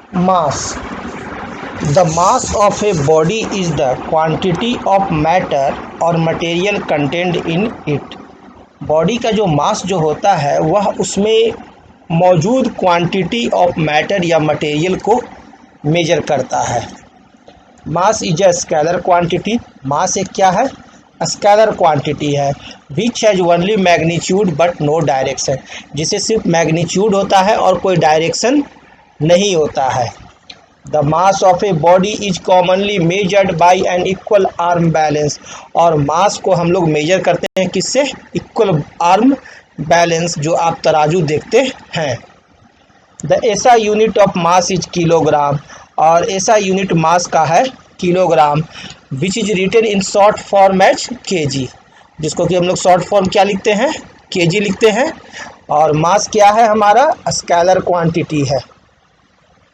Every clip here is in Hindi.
Mass. The mass of a body is the quantity of matter और material content in it. Body का जो मास जो होता है वह उसमें मौजूद क्वांटिटी ऑफ मैटर या मटेरियल को मेजर करता है। Mass is a scalar quantity. Mass एक क्या है? स्केलर क्वांटिटी है। Which has only magnitude but no direction, जिसे सिर्फ मैग्नीट्यूड होता है और कोई डायरेक्शन नहीं होता है। The mass of a body is commonly measured by an equal arm balance. और मास को हम लोग मेजर करते हैं किससे? इक्वल आर्म बैलेंस, जो आप तराजू देखते हैं। The SI unit of mass is kilogram. और ऐसा यूनिट मास का है kilogram. Which is written in short form as KG, जिसको कि हम लोग शॉर्ट फॉर्म क्या लिखते हैं? केजी लिखते हैं। और मास क्या है हमारा? स्केलर क्वांटिटी है।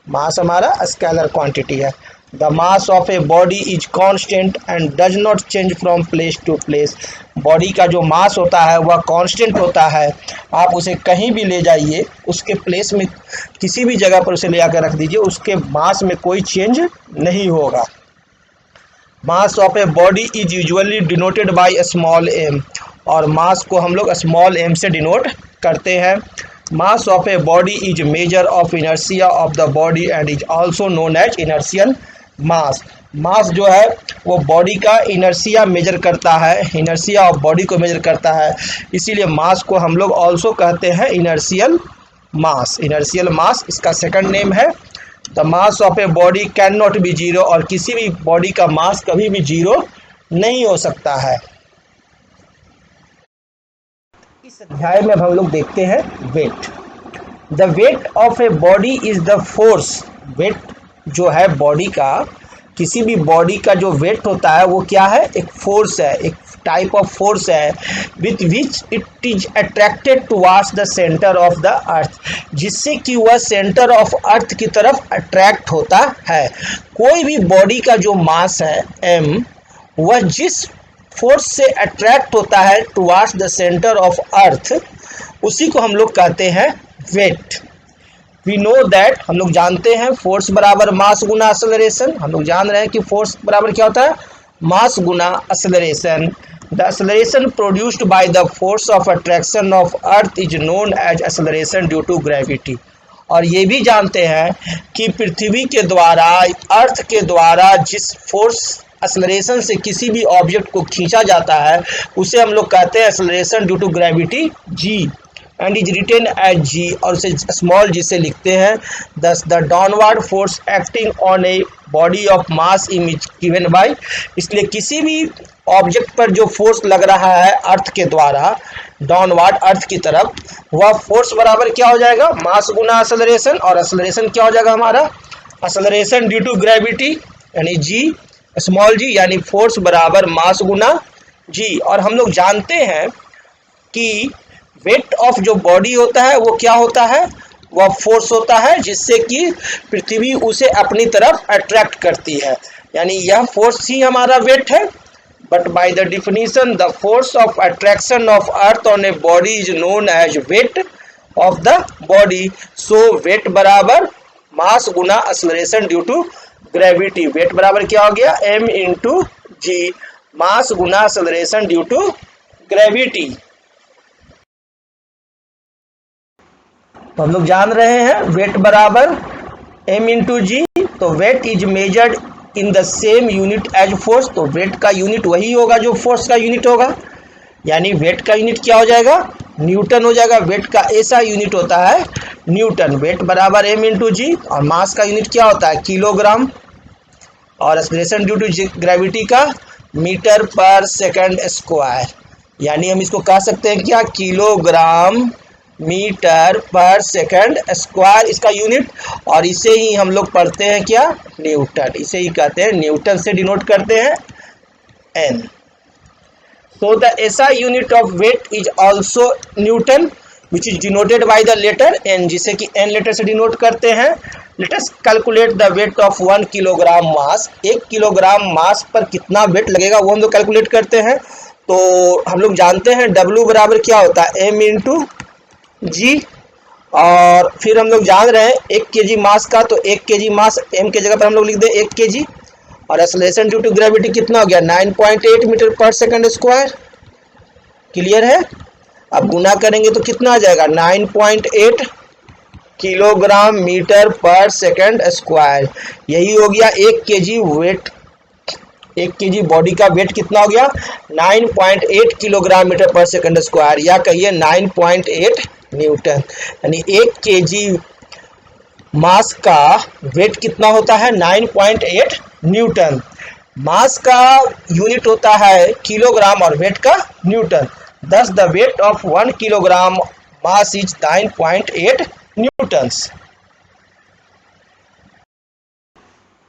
मास हमारा स्केलर क्वांटिटी है। The mass of a body is constant and does not change from place to place. Body का जो मास होता है वह कांस्टेंट होता है। आप उसे कहीं भी ले जाइए, उसके प्लेस में किसी भी जगह पर उसे ले आकर रख दीजिए, उसके मास में कोई चेंज नहीं होगा। Mass of a body is usually denoted by a small M. और मास को हम लोग स्मॉल एम से डिनोट करते हैं। Mass of a body is measure of inertia of the body and is also known as inertial mass. Mass जो है वो बॉडी का इनर्शिया मेजर करता है, इनर्शिया ऑफ बॉडी को मेजर करता है, इसीलिए मास को हम लोग ऑल्सो कहते हैं इनर्शियल मास। इनर्शियल मास इसका सेकंड नेम है। The mass of a body can not be zero. और किसी भी बॉडी का मास कभी भी जीरो नहीं हो सकता है। इस अध्याय में हम लोग देखते हैं weight. The weight of a body is the force. Weight जो है बॉडी का, किसी भी बॉडी का जो वेट होता है वो क्या है? एक फोर्स है, एक टाइप ऑफ फोर्स है with which it is attracted towards the centre of the earth, जिससे कि वह सेंटर ऑफ अर्थ की तरफ अट्रैक्ट होता है। कोई भी बॉडी का जो मास है m, वह जिस फोर्स से अट्रैक्ट होता है towards the centre of earth, उसी को हम लोग कहते हैं वेट। वी नो दैट, हम लोग जानते हैं फोर्स बराबर मास गुना एक्सेलरेशन। हम लोग जान रहे हैं कि फोर्स बराबर क्या होता है? मास गुना acceleration. The acceleration produced by the force of attraction of earth is known as acceleration due to gravity. और ये भी जानते हैं कि पृथ्वी के द्वारा, अर्थ के द्वारा जिस फोर्स एक्सेलरेशन से किसी भी ऑब्जेक्ट को खींचा जाता है उसे हम लोग कहते हैं acceleration due to gravity g, and is written as g, और उसे स्मॉल g से लिखते हैं। Thus the downward force acting on a body of mass is given by. इसलिए किसी भी ऑब्जेक्ट पर जो फोर्स लग रहा है अर्थ के द्वारा डाउनवर्ड अर्थ की तरफ, वह फोर्स बराबर क्या हो जाएगा? मास गुना एक्सेलरेशन। और एक्सेलरेशन क्या हो जाएगा हमारा? एक्सेलरेशन ड्यू टू ग्रेविटी यानी g, स्मॉल g, यानी फोर्स बराबर मास गुना g। और हम लोग जानते हैं कि वेट ऑफ जो बॉडी होता है वो क्या होता है? वह फोर्स होता है जिससे कि पृथ्वी उसे अपनी तरफ अट्रैक्ट करती है, यानी यह फोर्स ही हमारा वेट है। But by the definition the force of attraction of earth on a body is known as weight of the body. So weight बराबर मास गुना acceleration due to gravity. Weight बराबर क्या हो गया? m इंटू जी, मास गुना एक्सेलरेशन ड्यू टू ग्रेविटी। तो हम लोग जान रहे हैं वेट बराबर m इंटू जी। तो weight is measured in the same unit as force. तो वेट का यूनिट वही होगा जो फोर्स का यूनिट होगा, यानी वेट का यूनिट क्या हो जाएगा? न्यूटन हो जाएगा। वेट का ऐसा यूनिट होता है न्यूटन। वेट बराबर m इंटू जी। और मास का यूनिट क्या होता है? किलोग्राम। और एक्सेलरेशन ड्यू टू ग्रेविटी का मीटर पर सेकंड स्क्वायर, यानी हम इसको कह सकते हैं क्या? किलोग्राम मीटर पर सेकंड स्क्वायर इसका यूनिट। और इसे ही हम लोग पढ़ते हैं क्या? न्यूटन। इसे ही कहते हैं न्यूटन से डिनोट करते हैं n। So the SI unit of weight is also Newton, which is denoted by the letter n, जिसे कि n लेटर से डिनोट करते हैं। Let us calculate the weight of 1 kilogram mass. 1 kilogram mass पर कितना वेट लगेगा वो हम लोग कैलकुलेट करते हैं। तो हम लोग जानते हैं W बराबर क्या होता है? m इंटू जी। और फिर हम लोग जान रहे हैं 1 kg मास का, तो 1 kg मास m के जगह पर हम लोग लिख दें 1 kg। और एक्सेलरेशन ड्यू टू ग्रेविटी कितना हो गया 9.8 मीटर पर सेकंड स्क्वायर। क्लियर है। अब गुना करेंगे तो कितना आ जाएगा 9.8 किलोग्राम मीटर पर सेकंड स्क्वायर। यही हो गया 1 kg वेट, 1 kg बॉडी का वेट कितना हो गया 9.8 किलोग्राम मीटर पर सेकंड स्क्वायर, या कहिए 9.8 न्यूटन। यानी 1 kg मास का वेट कितना होता है 9.8 न्यूटन। मास का यूनिट होता है किलोग्राम और वेट का Newton. Thus the weight of 1 kilogram mass is 9.8 newtons.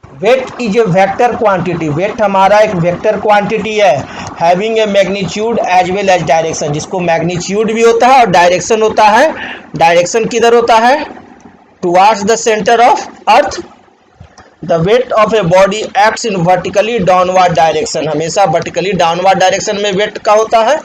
Weight is a vector quantity, weight हमारा एक वेक्टर क्वांटिटी है, having a magnitude as well as direction, जिसको मैग्नीट्यूड भी होता है और डायरेक्शन होता है। डायरेक्शन किधर होता है towards the centre of earth. The weight of a body acts in vertically downward direction, हमेशा वर्टिकली डाउनवर्ड डायरेक्शन में वेट का होता है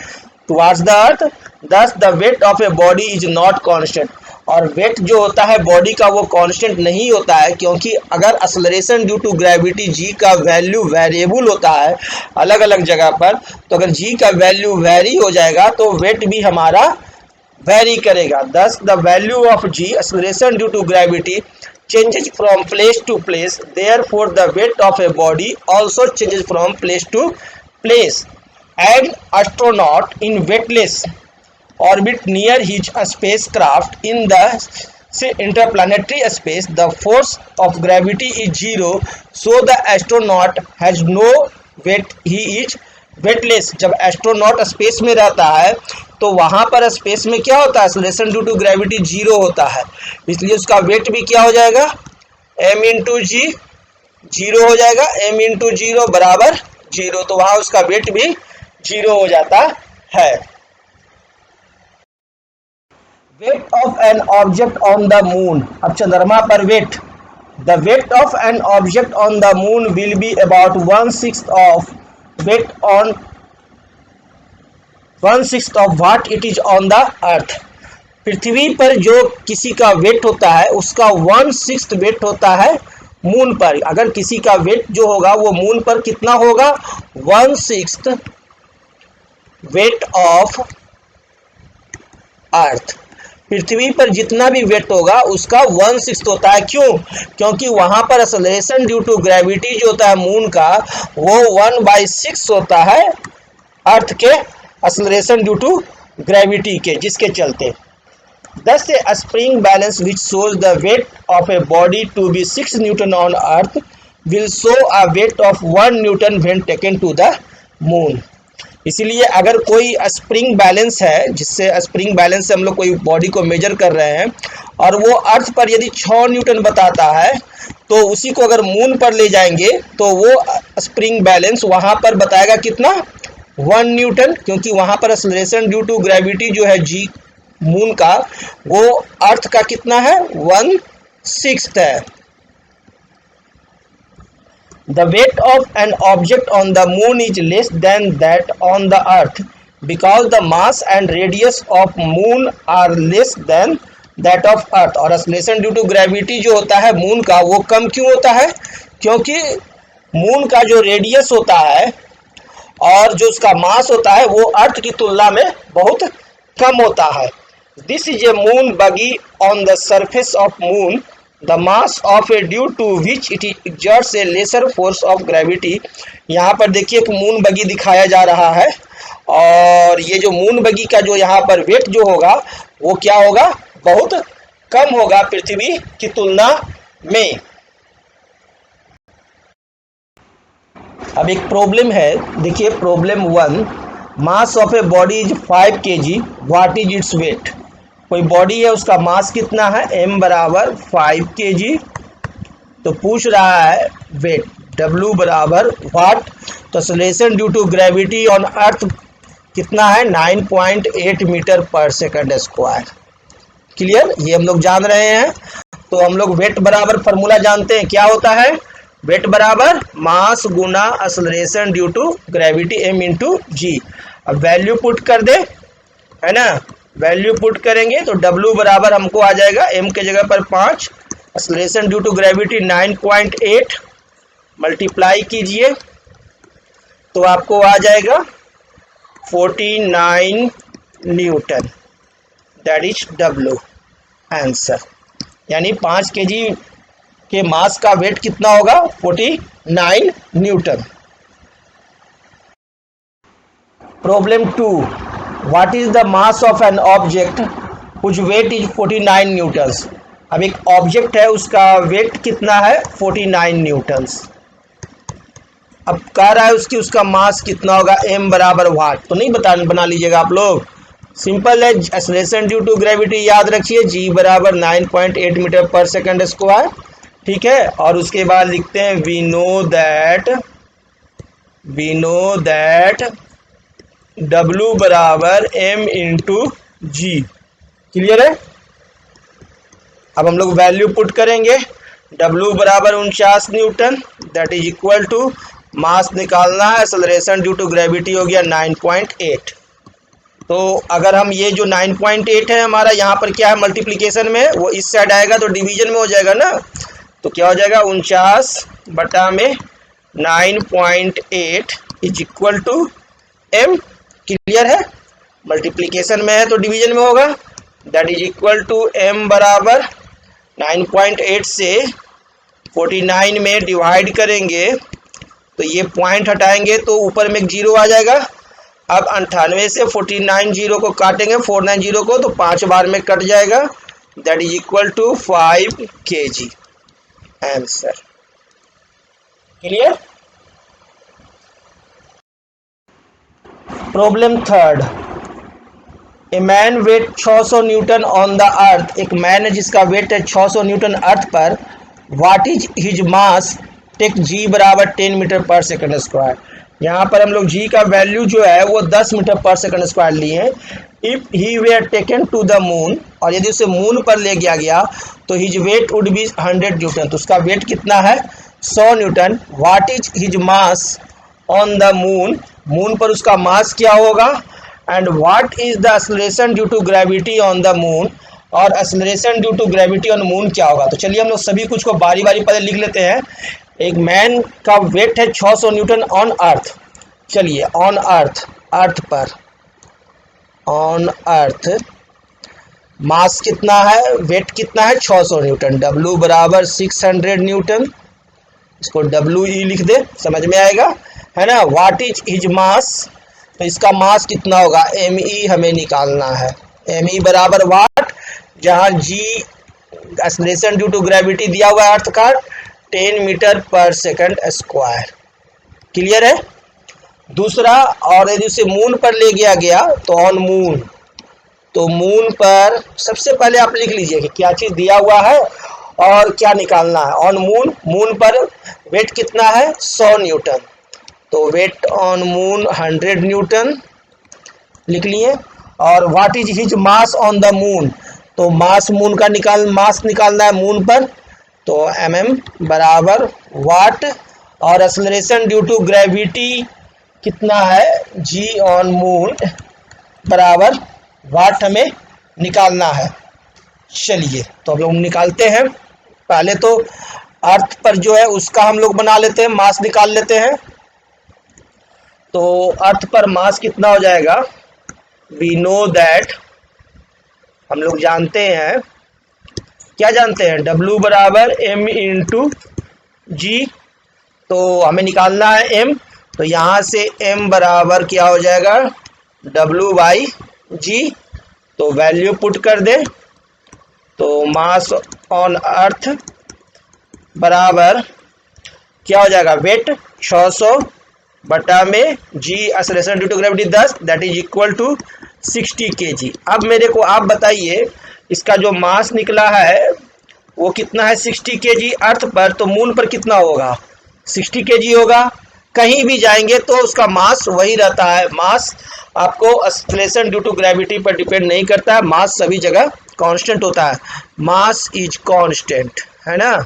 टुवार्ड्स द अर्थ। दस the weight of a body is not constant, और वेट जो होता है बॉडी का वो कांस्टेंट नहीं होता है, क्योंकि अगर एक्सेलरेशन ड्यू टू ग्रेविटी जी का वैल्यू वेरिएबल होता है अलग अलग जगह पर, तो अगर जी का वैल्यू वेरी हो जाएगा तो वेट भी हमारा वेरी करेगा। Thus the value of G acceleration due to gravity changes from place to place, therefore the weight of a body also changes from place to place. An astronaut in weightless orbit near his spacecraft in the interplanetary space, the force of gravity is zero, so the astronaut has no weight, he is weightless। जब एस्ट्रोनॉट स्पेस में रहता है तो वहां पर स्पेस में क्या होता है acceleration due to gravity zero होता है, इसलिए उसका वेट भी क्या हो जाएगा m इंटू जी, जीरो हो जाएगा। m इंटू जीरो बराबर जीरो, तो वहां उसका वेट भी जीरो हो जाता है। Weight of an object on the moon, अब चंद्रमा पर weight, the weight of an object on the moon will be about 1/6 of weight on 1/6 of what it is on the earth. पृथ्वी पर जो किसी का वेट होता है उसका 1/6 वेट होता है मून पर। अगर किसी का वेट जो होगा वो मून पर कितना होगा 1/6 वेट ऑफ अर्थ। पृथ्वी पर जितना भी वेट होगा उसका 1/6 होता है। क्यों? क्योंकि वहां पर एक्सेलरेशन ड्यू टू ग्रेविटी जो होता है मून का वो 1/6 होता है अर्थ के एक्सेलरेशन ड्यू टू ग्रेविटी के, जिसके चलते Thus a spring balance which shows the weight of a body to be 6 Newton on earth will show a weight of 1 Newton when taken to the moon। इसलिए अगर कोई स्प्रिंग बैलेंस है, जिससे स्प्रिंग बैलेंस से हम लोग कोई बॉडी को मेजर कर रहे हैं और वो अर्थ पर यदि 6 न्यूटन बताता है तो उसी को अगर मून पर ले जाएंगे तो वो स्प्रिंग बैलेंस वहाँ पर बताएगा कितना 1 न्यूटन, क्योंकि वहाँ पर एक्सेलरेशन ड्यू टू ग्रेविटी जो है जी मून का वो अर्थ का कितना है 1/6 है। The weight of an object on the moon is less than that on the earth because the mass and radius of moon are less than that of earth। और एक्सेलरेशन ड्यू टू ग्रेविटी जो होता है मून का वो कम क्यों होता है? क्योंकि मून का जो रेडियस होता है और जो उसका मास होता है वो अर्थ की तुलना में बहुत कम होता है। This is a moon buggy on the surface of moon, the mass of a due to which it exerts a lesser force of gravity। यहाँ पर देखिए एक मून बगी दिखाया जा रहा है और ये जो मून बगी का जो यहाँ पर वेट जो होगा वो क्या होगा बहुत कम होगा पृथ्वी की तुलना में। अब एक प्रॉब्लम है, देखिए problem 1, mass of a body is 5 kg, what is its weight. कोई बॉडी है उसका मास कितना है m बराबर 5 kg, तो पूछ रहा है वेट w बराबर व्हाट। तो acceleration due to gravity on earth कितना है 9.8 मीटर पर सेकंड स्क्वायर। क्लियर, ये हम लोग जान रहे हैं। तो हम लोग वेट बराबर फॉर्मूला जानते हैं, क्या होता है वेट बराबर मास गुना acceleration due to gravity m into g. अब वैल्यू पुट कर दे, है ना, वैल्यू पुट करेंगे तो W बराबर हमको आ जाएगा m के जगह पर 5, acceleration due to gravity 9.8, multiply कीजिए तो आपको आ जाएगा 49 newton, that is W answer. यानी 5 kg के मास का वेट कितना होगा? 49 newton. Problem 2, what is the mass of an object which weight is 49 newtons. अब एक ऑब्जेक्ट है, उसका वेट कितना है? 49 न्यूटन्स। अब कह रहा है उसका मास कितना होगा? m बराबर वाट। तो नहीं बना लीजिएगा आप लोग, सिंपल है। एक्सेलरेशन ड्यू टू ग्रेविटी याद रखिए, g बराबर 9.8 मीटर पर सेकंड स्क्वायर, ठीक है। और उसके बाद लिखते हैं वी नो दैट W बराबर m इंटू जी। क्लियर है? अब हम लोग वैल्यू पुट करेंगे, W बराबर 49 newton, that is equal to mass निकालना है, एक्सेलरेशन ड्यू टू ग्रेविटी हो गया 9.8। तो अगर हम ये जो 9.8 है हमारा यहाँ पर क्या है, मल्टीप्लिकेशन में, वो इस साइड आएगा तो डिवीजन में हो जाएगा ना। तो क्या हो जाएगा? 49 बटा में 9.8 is equal to m। Clear है? मल्टीप्लिकेशन में है तो डिवीजन में होगा, that is equal to m बराबर 9.8 से 49 में डिवाइड करेंगे तो ये पॉइंट हटाएंगे तो ऊपर में एक जीरो आ जाएगा। अब 98 से 49 जीरो को काटेंगे, 490 को, तो 5 बार में कट जाएगा, that is equal to 5 kg answer. Clear? Problem 3, a man weight 600 newton on the earth. एक मैन है जिसका वेट है 600 न्यूटन अर्थ पर, what is his mass, take g बराबर 10 मीटर पर सेकंड स्क्वायर। यहाँ पर हम लोग g का वैल्यू जो है वो 10 मीटर पर सेकंड स्क्वायर लिए हैं। If he were taken to the moon, और यदि उसे मून पर ले गया तो his weight would be 100 newton. तो उसका वेट कितना है? 100 newton. What is his mass on the moon, moon पर उसका मास क्या होगा? And what is the acceleration due to gravity on the moon, और acceleration due to gravity on moon क्या होगा? तो चलिए हम लोग सभी कुछ को बारी बारी पहले लिख लेते हैं। एक मैन का वेट है 600 न्यूटन ऑन अर्थ। चलिए ऑन अर्थ, अर्थ पर, ऑन अर्थ मास कितना है, वेट कितना है? 600 न्यूटन। W बराबर 600 न्यूटन, इसको WE लिख दे, समझ में आएगा, है ना। व्हाट इज हिज मास, तो इसका मास कितना होगा? ME हमें निकालना है। ME बराबर वाट, जहाँ G acceleration due to gravity दिया हुआ है अर्थ का 10 मीटर पर सेकंड स्क्वायर। क्लियर है? दूसरा, और यदि उसे मून पर ले गया तो ऑन मून, तो मून पर सबसे पहले आप लिख लीजिए कि क्या चीज़ दिया हुआ है और क्या निकालना है। ऑन मून, मून पर वेट कितना है? 100 न्यूटन, तो वेट ऑन मून 100 न्यूटन लिख लिए। और what is his mass on the moon, तो मास मून का मास निकालना है मून पर, तो mm बराबर वाट, और एक्सेलरेशन ड्यू टू ग्रेविटी कितना है? g ऑन मून बराबर वाट हमें निकालना है। चलिए तो अब लोग निकालते हैं। पहले तो अर्थ पर जो है उसका हम लोग बना लेते हैं, मास निकाल लेते हैं। तो अर्थ पर मास कितना हो जाएगा? वी नो दैट, हम लोग जानते हैं, क्या जानते हैं? W बराबर m इंटू जी, तो हमें निकालना है m, तो यहाँ से m बराबर क्या हो जाएगा? W बाई जी। तो वैल्यू पुट कर दे तो मास ऑन अर्थ बराबर क्या हो जाएगा? वेट 600 बटा में g acceleration due to gravity 10, that is equal to 60 kg। अब मेरे को आप बताइए, इसका जो मास निकला है वो कितना है? 60 kg अर्थ पर, तो मून पर कितना होगा? 60 kg होगा। कहीं भी जाएंगे तो उसका मास वही रहता है। मास आपको एक्सेलरेशन ड्यू टू ग्रेविटी पर डिपेंड नहीं करता है, मास सभी जगह कांस्टेंट होता है। मास इज कांस्टेंट, है ना।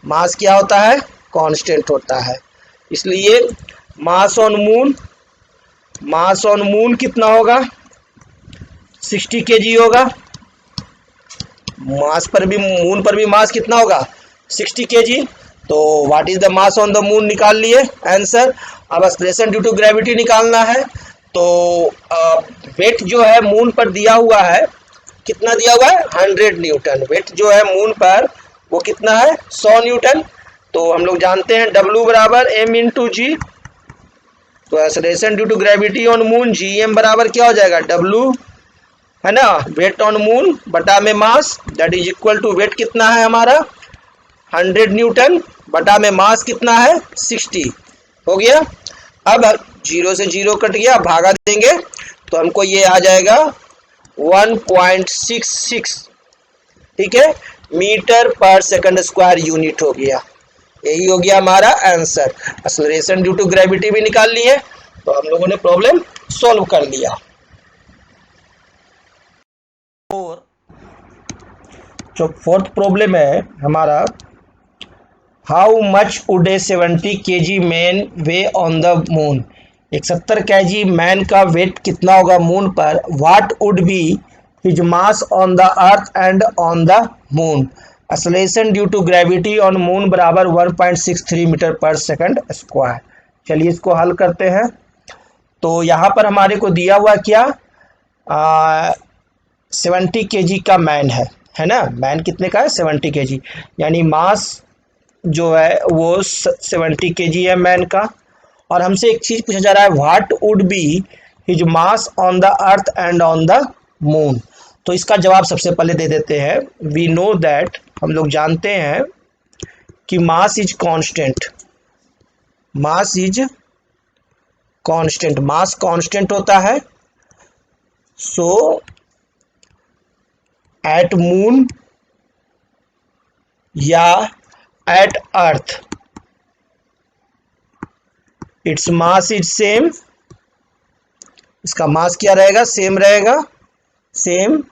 मास क्या होता है? कांस्टेंट होता है। इसलिए मास on moon, mass on moon कितना होगा? 60 kg होगा। मास पर भी, मून पर भी मास कितना होगा 60 kg। तो what is the mass on the moon निकाल लिए आंसर। अब एक्सलेरेशन ड्यू टू ग्रेविटी निकालना है। तो वेट जो है मून पर दिया हुआ है, कितना दिया हुआ है 100 न्यूटन। वेट जो है मून पर वो कितना है 100 न्यूटन। तो हम लोग जानते हैं W बराबर m इंटू जी। तो acceleration due to gravity on moon GM बराबर क्या हो जाएगा W, है ना, वेट ऑन मून बटा में mass, that is equal to weight कितना है हमारा 100 न्यूटन बटा में मास कितना है 60 हो गया। अब 0 से 0 कट गया, भागा देंगे तो हमको ये आ जाएगा 1.66, ठीक है, मीटर पर सेकंड स्क्वायर यूनिट हो गया। यही हो गया हमारा answer. Acceleration due to gravity भी निकाल ली है, तो हम लोगों ने प्रॉब्लम सॉल्व कर लिया। जो फोर्थ प्रॉब्लम है हमारा, how much would a 70 kg man way on the moon. एक 70 kg मैन का वेट कितना होगा मून पर। What would be his mass on the earth and on the moon. Acceleration due to gravity on moon बराबर 1.63 मीटर पर सेकंड स्क्वायर। चलिए इसको हल करते हैं। तो यहाँ पर हमारे को दिया हुआ क्या 70 kg का मैन है ना। मैन कितने का है 70 kg, यानी मास जो है वो 70 kg है मैन का। और हमसे एक चीज पूछा जा रहा है, what would be his mass on the earth and on the moon. तो इसका जवाब सबसे पहले दे देते हैं। वी नो दैट, हम लोग जानते हैं कि mass is constant. Mass is constant, mass constant होता है। सो एट मून या at earth it's mass is same. इसका मास क्या रहेगा, सेम रहेगा, same,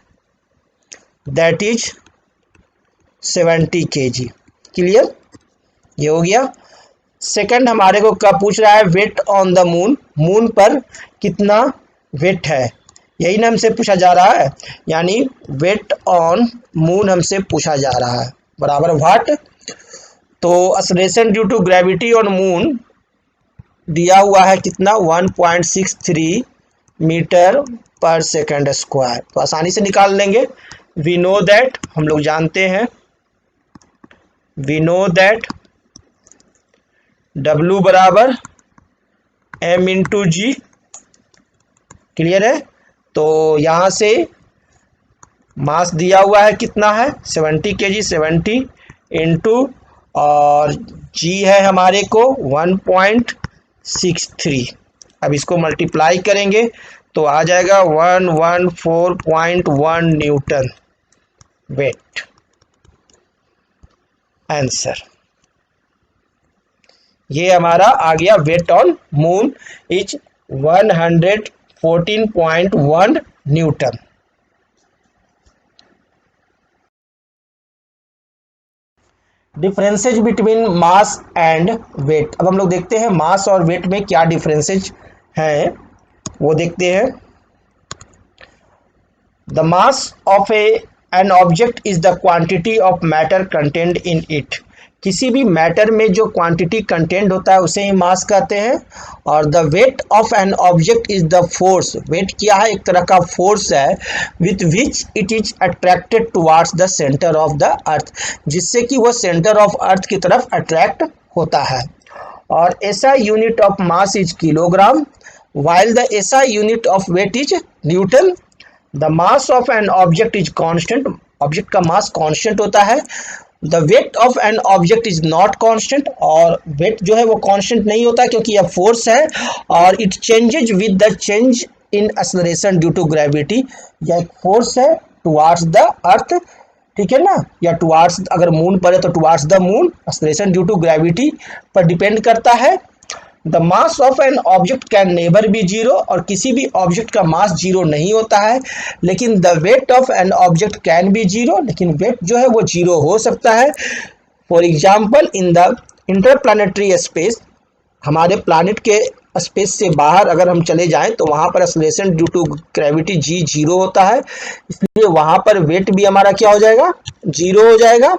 that is 70 kg। Clear, ये हो गया। सेकंड हमारे को क्या पूछ रहा है, weight on the moon. Moon पर कितना वेट है, यही ना हमसे पूछा जा रहा है, यानी वेट ऑन मून हमसे पूछा जा रहा है बराबर व्हाट। तो acceleration due to gravity on moon दिया हुआ है कितना 1.63 मीटर पर सेकंड स्क्वायर। तो आसानी से निकाल लेंगे। वी नो दैट, हम लोग जानते हैं, वी नो दैट W बराबर m इंटू जी। क्लियर है। तो यहाँ से मास दिया हुआ है कितना है 70 kg, 70 इंटू और जी है हमारे को 1.63। अब इसको मल्टीप्लाई करेंगे तो आ जाएगा 114.1 न्यूटन वेट आंसर। ये हमारा आ गया weight on moon is 114.1 newton. Differences between mass and weight. अब हम लोग देखते हैं मास और वेट में क्या डिफरेंसेज हैं, वो देखते हैं। The mass of an object is the quantity of matter content in it. किसी भी मैटर में जो क्वांटिटी कंटेंट होता है उसे ही मास कहते हैं। और the weight of an object is the force. Weight क्या है, एक तरह का फोर्स है with which it is attracted towards the centre of the earth, जिससे कि वह सेंटर ऑफ अर्थ की तरफ अट्रैक्ट होता है। और SI unit of mass is kilogram, while the SI unit of weight is Newton. The mass of an object is constant. Object का मास कांस्टेंट होता है। The weight of an object is not constant, और वेट जो है वो कांस्टेंट नहीं होता क्योंकि यह फोर्स है और it changes with the change in acceleration due to gravity. यह एक फोर्स है टुवार्ड्स द अर्थ, ठीक है ना, या टुवार्ड्स, अगर मून पर है तो towards the moon. Acceleration due to gravity पर डिपेंड करता है। The mass of an object can never be zero, और किसी भी ऑब्जेक्ट का मास जीरो नहीं होता है। लेकिन the weight of an object can be zero, लेकिन वेट जो है वो जीरो हो सकता है। For example in the interplanetary space, हमारे प्लानिट के स्पेस से बाहर अगर हम चले जाएं तो वहां पर acceleration due to gravity g zero होता है, इसलिए वहां पर वेट भी हमारा क्या हो जाएगा, जीरो हो जाएगा।